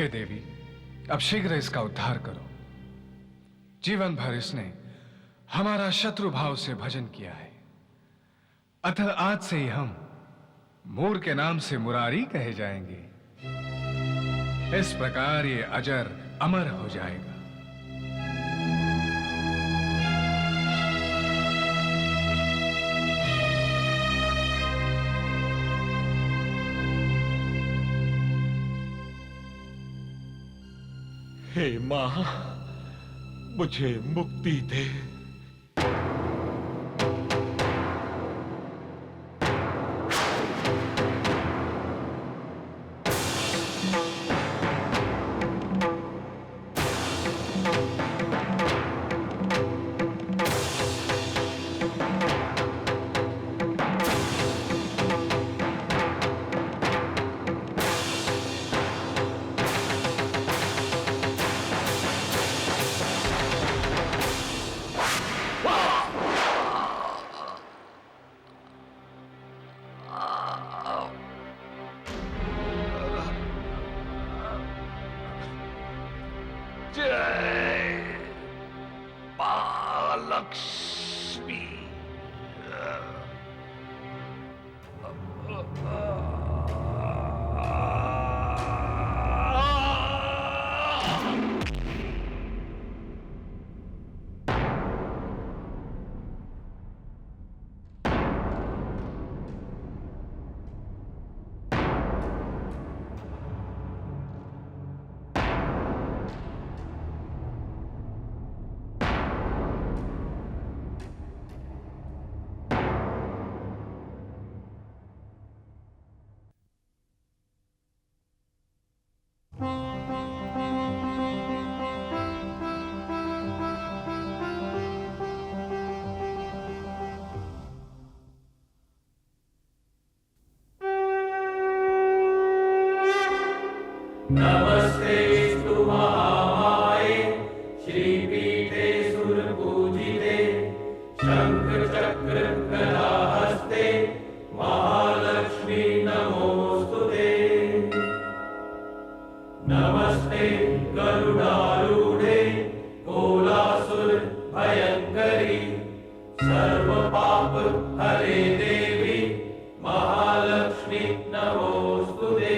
हे देवी, अब शीघ्र इसका उद्धार करो। जीवन भर इसने हमारा शत्रु भाव से भजन किया है, अतः आज से ही हम मूर के नाम से मुरारी कहे जाएंगे। इस प्रकार ये अजर अमर हो जाएगा। हे मां, मुझे मुक्ति दे। जय महालक्ष्मी। नमस्तेस्तु महामाये श्रीपीठे सुरपूजिते शंख चक्र गदाहस्ते महालक्ष्मी नमोस्तुते। नमस्ते गरुडारूढे कोलासुर भयंकरी सर्व पाप हरे देवी महालक्ष्मी नमोस्तुते।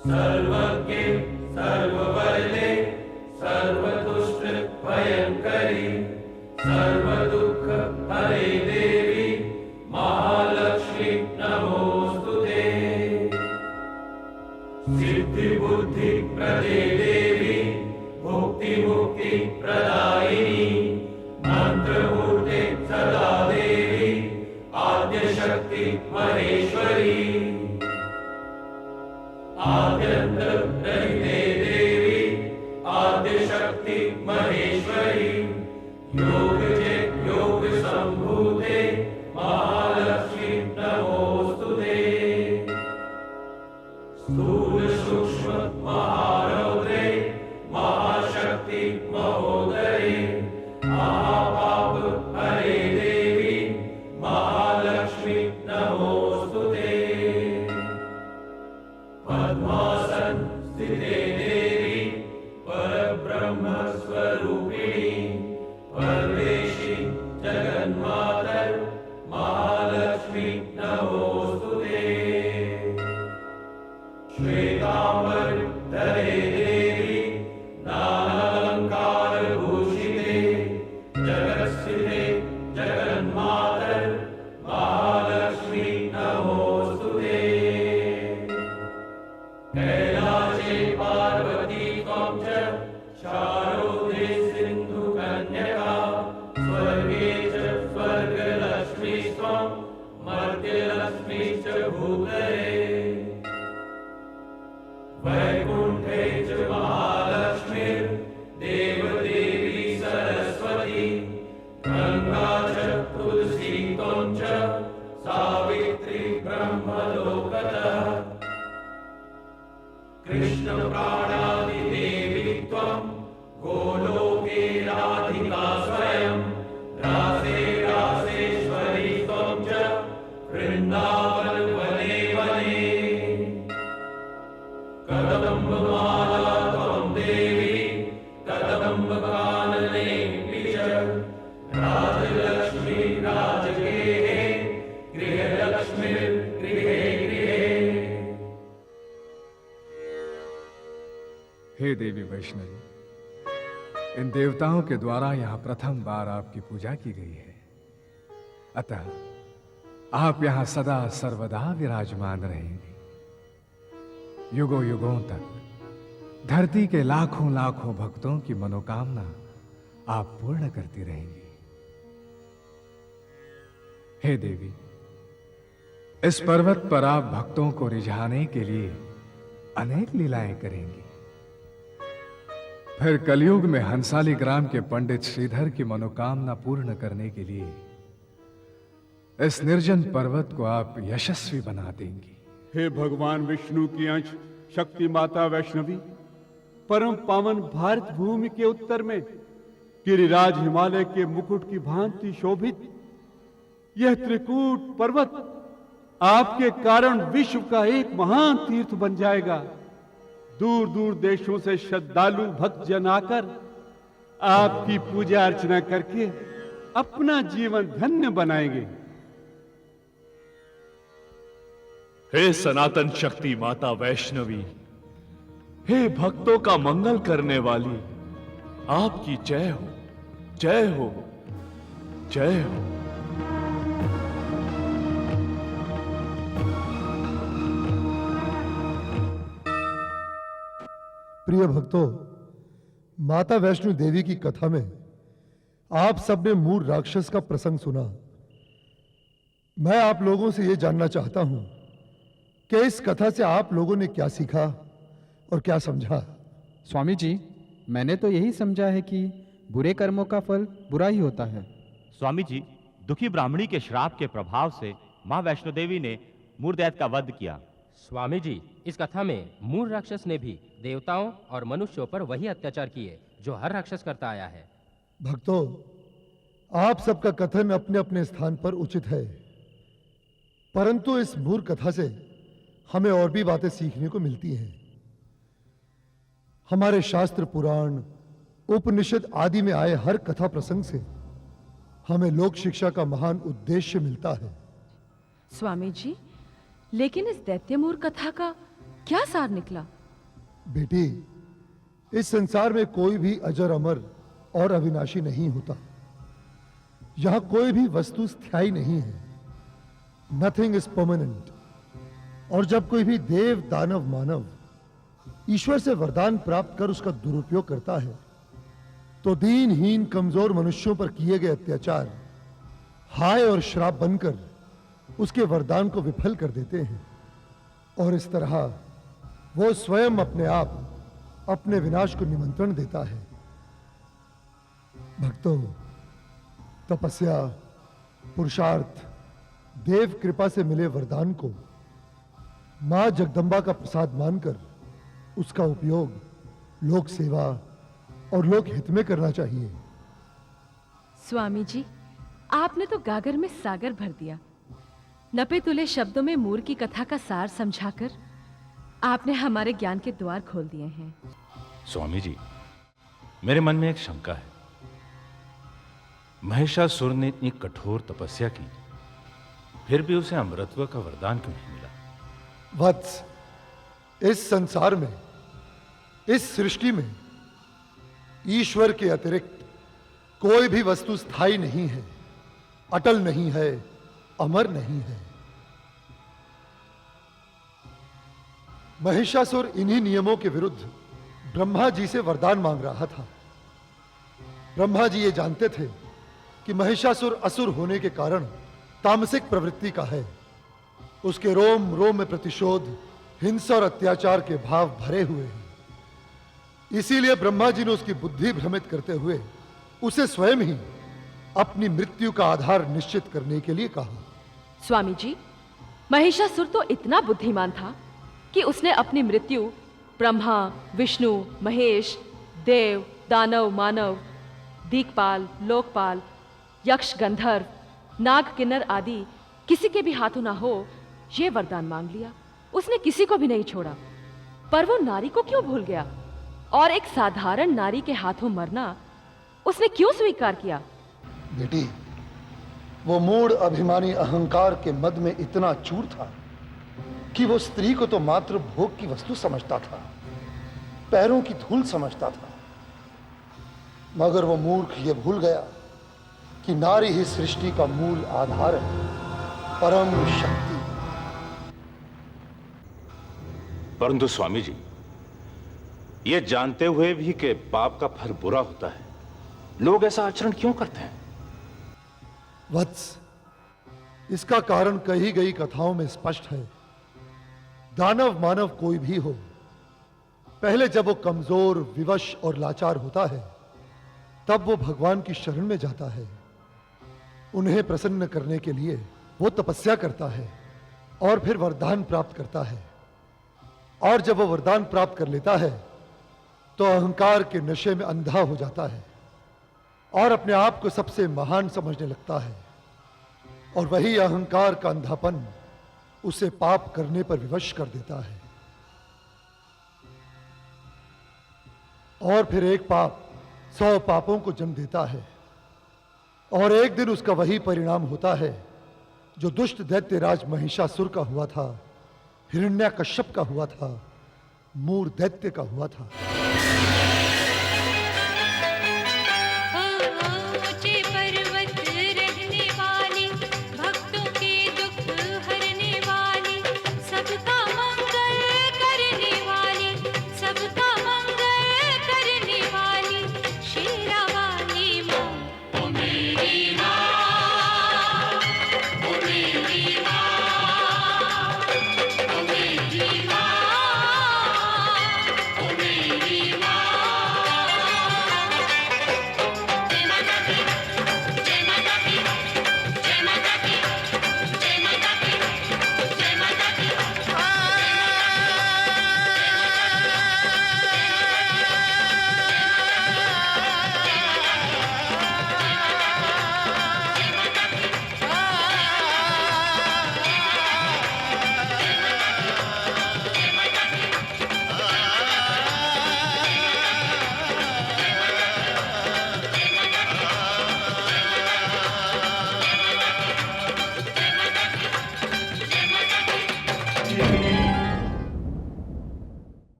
सर्वज्ञे सर्वबले सर्वदुष्ट भयंकरी सर्वदुःख हरे देवी महालक्ष्मी नमोस्तुते। सिद्धि बुद्धि प्रदे देवी भुक्ति मुक्ति प्रदायिनी मंत्रमूर्ते सदा देवी आद्य शक्ति महेश्वरी। आद्यंत रहिते देवी आद्य शक्ति महेश्वरी योग जे योग संभूते महालक्ष्मी नमोस्तुते। स्थूल सूक्ष्म महारौद्रे महाशक्ति महोदये महापाप हरे देवी महालक्ष्मी नमोस्तुते। पद्मासन स्थिते देवी परब्रह्म स्वरूपिणी परमेशी जगन्मातर महालक्ष्मी नमोस्तुते। श्वेतांबर धरे देवी नानालंकार भूषिते जगत्स्थिते जगन्मातर महालक्ष्मी नमोस्तुते। कैलासे पार्वती त्वं च शारोदे सिंधु कन्यका स्वर्गे च स्वर्गलक्ष्मी त्वं मर्त्यलक्ष्मी च भूतले। वैकुंठे च महालक्ष्मीर् देवदेवी सरस्वती गंगा च तुलसी त्वं च सावित्री ब्रह्मलोकतः। कृष्ण प्राणादि देवी त्वं गोलोके राधिका स्वयं रासे रासेश्वरी त्वं च वृंदावन वने वने। देवी वैष्णवी, इन देवताओं के द्वारा यहां प्रथम बार आपकी पूजा की गई है, अतः आप यहां सदा सर्वदा विराजमान रहेंगे। युगों युगों तक धरती के लाखों लाखों भक्तों की मनोकामना आप पूर्ण करती रहेंगी। हे देवी, इस पर्वत पर आप भक्तों को रिझाने के लिए अनेक लीलाएं करेंगी। फिर कलयुग में हंसाली ग्राम के पंडित श्रीधर की मनोकामना पूर्ण करने के लिए इस निर्जन पर्वत को आप यशस्वी बना देंगी। हे भगवान विष्णु की अंश शक्ति माता वैष्णवी, परम पावन भारत भूमि के उत्तर में गिरिराज हिमालय के मुकुट की भांति शोभित यह त्रिकूट पर्वत आपके कारण विश्व का एक महान तीर्थ बन जाएगा। दूर दूर देशों से श्रद्धालु भक्तजन आकर आपकी पूजा अर्चना करके अपना जीवन धन्य बनाएंगे। हे सनातन शक्ति माता वैष्णवी, हे भक्तों का मंगल करने वाली, आपकी जय हो, जय हो, जय हो। प्रिय भक्तों, माता वैष्णो देवी की कथा में आप सबने मूर राक्षस का प्रसंग सुना। मैं आप लोगों से यह जानना चाहता हूं कि इस कथा से आप लोगों ने क्या सीखा और क्या समझा। स्वामी जी, मैंने तो यही समझा है कि बुरे कर्मों का फल बुरा ही होता है। स्वामी जी, दुखी ब्राह्मणी के श्राप के प्रभाव से मां वैष्णो देवी ने मूरदैत का वध किया। स्वामी जी, इस कथा में मूल राक्षस ने भी देवताओं और मनुष्यों पर वही अत्याचार किए जो हर राक्षस करता आया है। भक्तों, आप सबका कथन अपने अपने स्थान पर उचित है, परंतु इस मूर कथा से हमें और भी बातें सीखने को मिलती हैं। हमारे शास्त्र, पुराण, उपनिषद आदि में आए हर कथा प्रसंग से हमें लोक शिक्षा का महान उद्देश्य मिलता है। स्वामी जी, लेकिन इस दैत्यमूर कथा का क्या सार निकला? बेटी, इस संसार में कोई भी अजर अमर और अविनाशी नहीं होता। यहां कोई भी वस्तु स्थायी नहीं है। Nothing is permanent. और जब कोई भी देव, दानव, मानव ईश्वर से वरदान प्राप्त कर उसका दुरुपयोग करता है, तो दीनहीन कमजोर मनुष्यों पर किए गए अत्याचार हाय और श्राप बनकर उसके वरदान को विफल कर देते हैं। और इस तरह वो स्वयं अपने आप अपने विनाश को निमंत्रण देता है। भक्तों, तपस्या, पुरुषार्थ, देव कृपा से मिले वरदान को मां जगदंबा का प्रसाद मानकर उसका उपयोग लोक सेवा और लोक हित में करना चाहिए। स्वामी जी, आपने तो गागर में सागर भर दिया। नपे तुले शब्दों में मूर की कथा का सार समझाकर आपने हमारे ज्ञान के द्वार खोल दिए हैं। स्वामी जी, मेरे मन में एक शंका है। महिषासुर ने इतनी कठोर तपस्या की, फिर भी उसे अमरत्व का वरदान क्यों नहीं मिला? वत्स, इस संसार में, इस सृष्टि में ईश्वर के अतिरिक्त कोई भी वस्तु स्थायी नहीं है, अटल नहीं है, अमर नहीं है। महिषासुर इन्हीं नियमों के विरुद्ध ब्रह्मा जी से वरदान मांग रहा था। ब्रह्मा जी ये जानते थे कि महिषासुर असुर होने के कारण तामसिक प्रवृत्ति का है। उसके रोम रोम में प्रतिशोध, हिंसा और अत्याचार के भाव भरे हुए हैं। इसीलिए ब्रह्मा जी ने उसकी बुद्धि भ्रमित करते हुए उसे स्वयं ही अपनी मृत्यु का आधार निश्चित करने के लिए कहा। स्वामी जी, महिषासुर तो इतना बुद्धिमान था कि उसने अपनी मृत्यु ब्रह्मा, विष्णु, महेश, देव, दानव, मानव, दिक्पाल, लोकपाल, यक्ष, गंधर्व, नाग, किन्नर आदि किसी के भी हाथों ना हो, यह वरदान मांग लिया। उसने किसी को भी नहीं छोड़ा। पर वो नारी को क्यों भूल गया और एक साधारण नारी के हाथों मरना उसने क्यों स्वीकार किया? बेटी, वो मूढ़ अभिमानी अहंकार के मद में इतना चूर था कि वो स्त्री को तो मात्र भोग की वस्तु समझता था। पैरों की धूल समझता था, मगर वो मूर्ख ये भूल गया कि नारी ही सृष्टि का मूल आधार है, परम शक्ति। परंतु स्वामी जी, ये जानते हुए भी कि पाप का फल बुरा होता है, लोग ऐसा आचरण क्यों करते हैं? वत्स, इसका कारण कही गई कथाओं में स्पष्ट है। दानव मानव कोई भी हो, पहले जब वो कमजोर, विवश और लाचार होता है, तब वो भगवान की शरण में जाता है। उन्हें प्रसन्न करने के लिए वो तपस्या करता है और फिर वरदान प्राप्त करता है। और जब वो वरदान प्राप्त कर लेता है तो अहंकार के नशे में अंधा हो जाता है और अपने आप को सबसे महान समझने लगता है। और वही अहंकार का अंधापन उसे पाप करने पर विवश कर देता है। और फिर एक पाप 100 पापों को जन्म देता है, और एक दिन उसका वही परिणाम होता है जो दुष्ट दैत्यराज महिषासुर का हुआ था, हिरण्याकश्यप का हुआ था, मूर दैत्य का हुआ था।